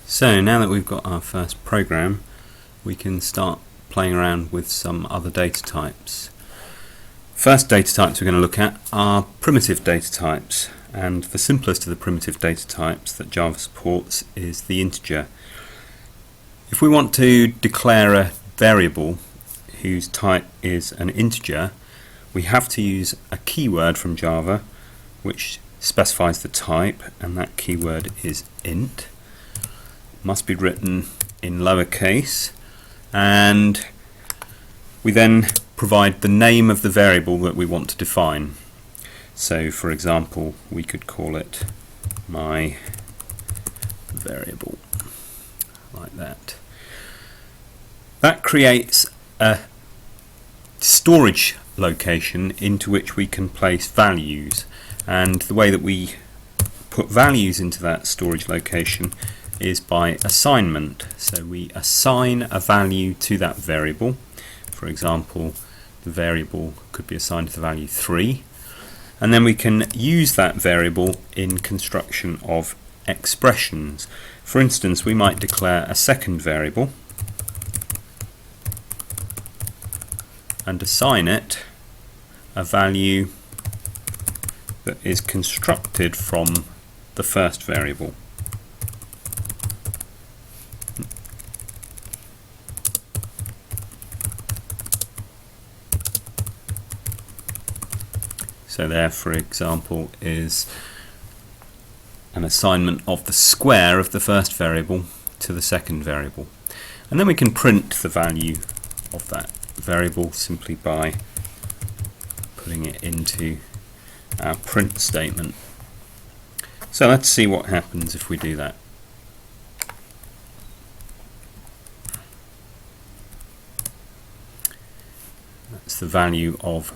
So now that we've got our first program, we can start playing around with some other data types. First data types we're going to look at are primitive data types, and the simplest of the primitive data types that Java supports is the integer. If we want to declare a variable whose type is an integer, we have to use a keyword from Java which specifies the type, and that keyword is int. Must be written in lowercase, and we then provide the name of the variable that we want to define. So for example, we could call it my variable, like that. That creates a storage location into which we can place values, and the way that we put values into that storage location is by assignment. So we assign a value to that variable. For example, the variable could be assigned the value 3, and then we can use that variable in construction of expressions. For instance, we might declare a second variable and assign it a value that is constructed from the first variable. So there, for example, is an assignment of the square of the first variable to the second variable. And then we can print the value of that variable simply by putting it into our print statement. So let's see what happens if we do that. That's the value of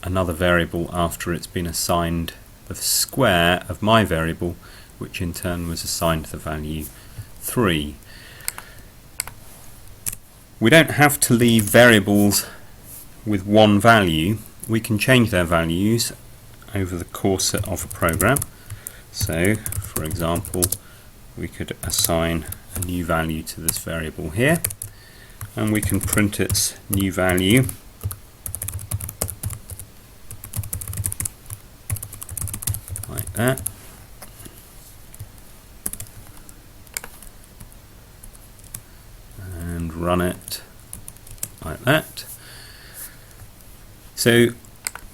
another variable after it's been assigned the square of my variable, which in turn was assigned the value 3. We don't have to leave variables with one value. We can change their values over the course of a program. So for example, we could assign a new value to this variable here, and we can print its new value like that. And run it like that. So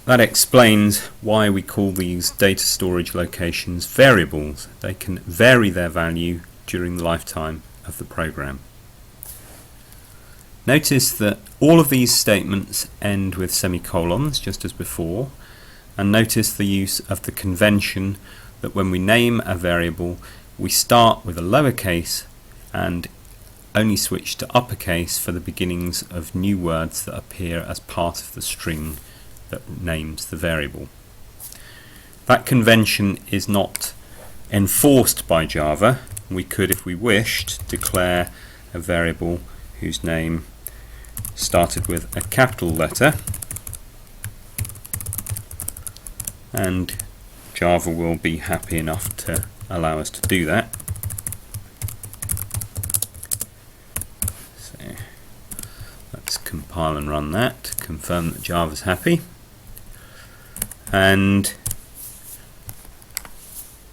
that explains why we call these data storage locations variables. They can vary their value during the lifetime of the program. Notice that all of these statements end with semicolons, just as before, and notice the use of the convention that when we name a variable, we start with a lowercase and only switch to uppercase for the beginnings of new words that appear as part of the string that names the variable. That convention is not enforced by Java. We could, if we wished, declare a variable whose name started with a capital letter, and Java will be happy enough to allow us to do that. So let's compile and run that, confirm that Java's happy, and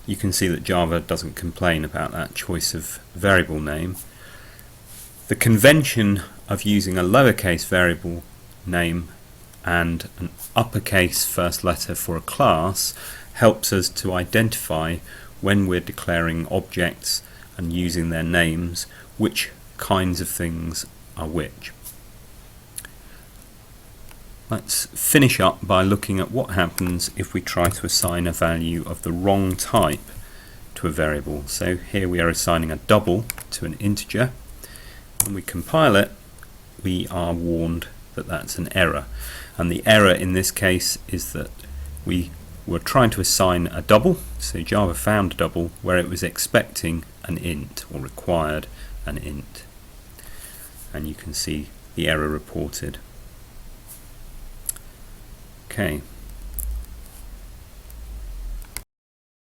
you can see that Java doesn't complain about that choice of variable name. The convention of using a lowercase variable name and an uppercase first letter for a class helps us to identify, when we're declaring objects and using their names, which kinds of things are which. Let's finish up by looking at what happens if we try to assign a value of the wrong type to a variable. So here we are assigning a double to an integer. When we compile it, we are warned that that's an error. And the error in this case is that we were trying to assign a double, so Java found a double where it was expecting an int, or required an int. And you can see the error reported. Okay.